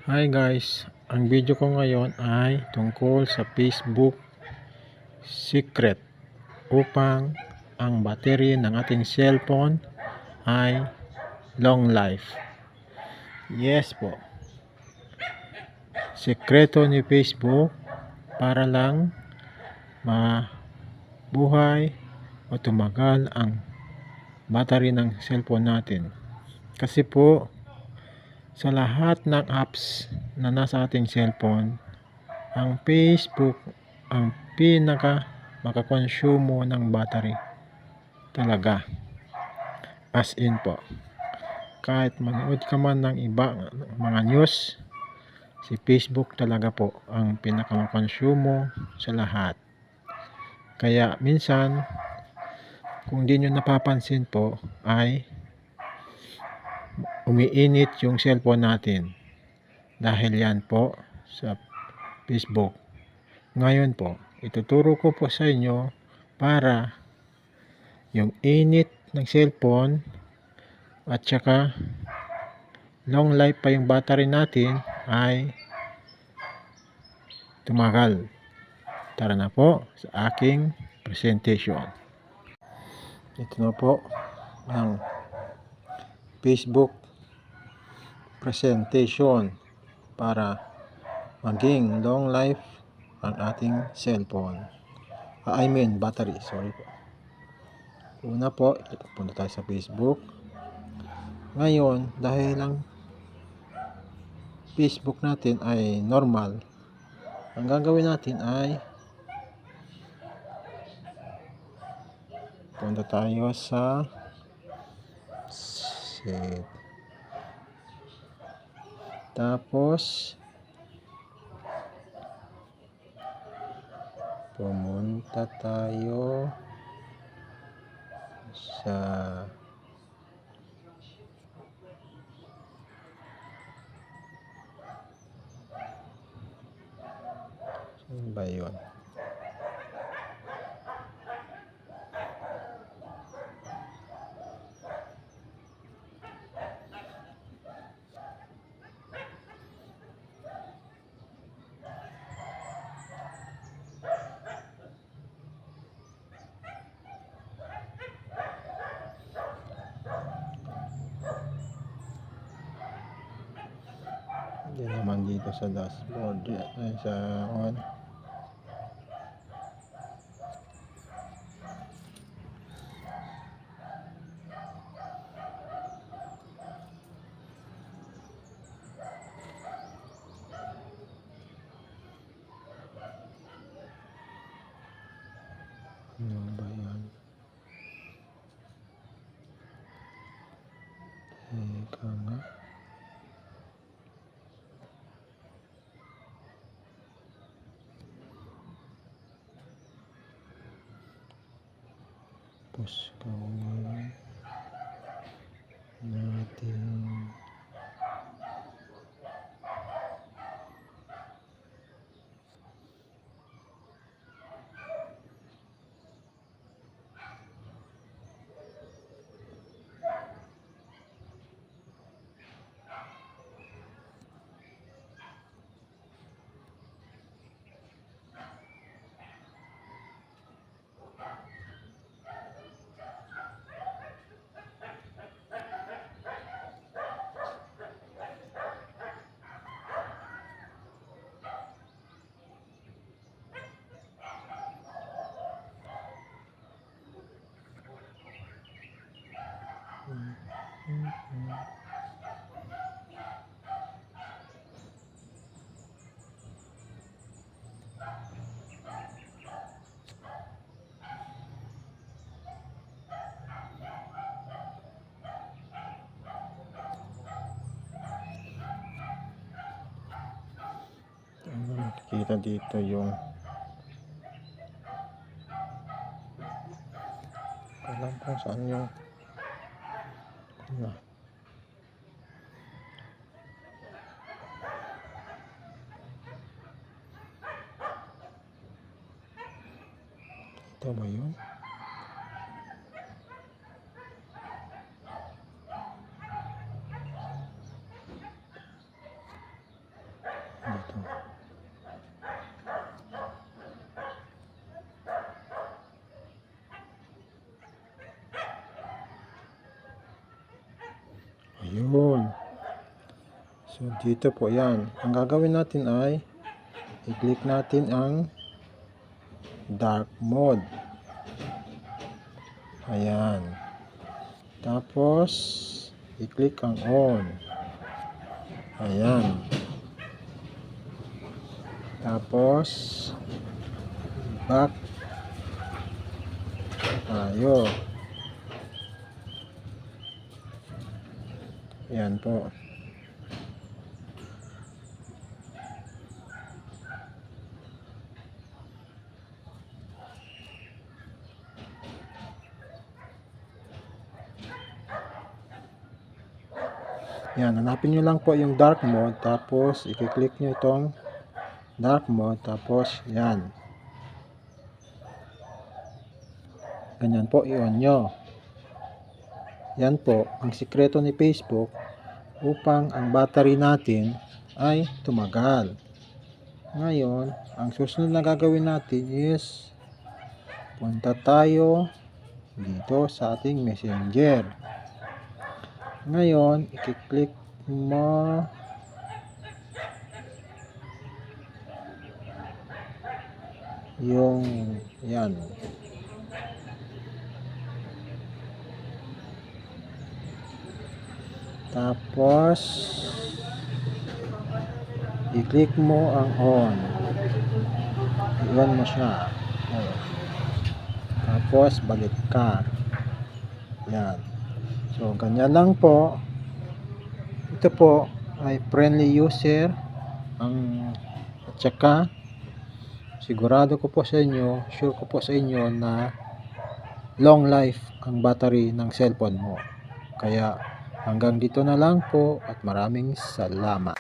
Hi guys, ang video ko ngayon ay tungkol sa Facebook secret upang ang battery ng ating cellphone ay long life. Yes po, sekreto ni Facebook para lang mabuhay o tumagal ang battery ng cellphone natin. Kasi po, sa lahat ng apps na nasa ating cellphone, ang Facebook ang pinaka makakonsumo ng battery talaga, as in po. Kahit manood ka man ng iba mga news, si Facebook talaga po ang pinaka makakonsumo sa lahat. Kaya minsan kung di nyo napapansin po ay umiinit yung cellphone natin dahil yan po sa Facebook. Ngayon po, ituturo ko po sa inyo para yung init ng cellphone at saka long life pa yung battery natin ay tumagal. Tara na po sa aking presentation. Ito na po ang Facebook presentation para maging long life ang ating cellphone. I mean battery, sorry po. Una po, punta tayo sa Facebook. Ngayon, dahil ang Facebook natin ay normal, ang gagawin natin ay punta tayo sa set. Tapos pumunta tayo sa saan ba yun? Hindi naman dito sa dashboard ay sa on. Ano ba yan? Ika nga. Tapos gawin natin makikita dito yung alam kung saan yung ito ba yun? Ayun. So, dito po yan. Ang gagawin natin ay i-click natin ang dark mode. Ayan. Tapos, i-click ang on. Ayan. Tapos, back tayo. Ayan po. Yan, hanapin nyo lang po yung dark mode, tapos i-click nyo itong dark mode, tapos yan. Ganyan po, i-on nyo. Yan po, ang sikreto ni Facebook upang ang battery natin ay tumagal. Ngayon, ang susunod na gagawin natin is punta tayo dito sa ating messenger. Ngayon, i-click mo yung yan. Tapos, i-click mo ang on. I-on mo siya. Tapos, balik ka. Yan. So, ganyan lang po. Ito po ay friendly user. At saka, sigurado ko po sa inyo, sure ko po sa inyo na long life ang battery ng cellphone mo. Kaya, hanggang dito na lang po at maraming salamat.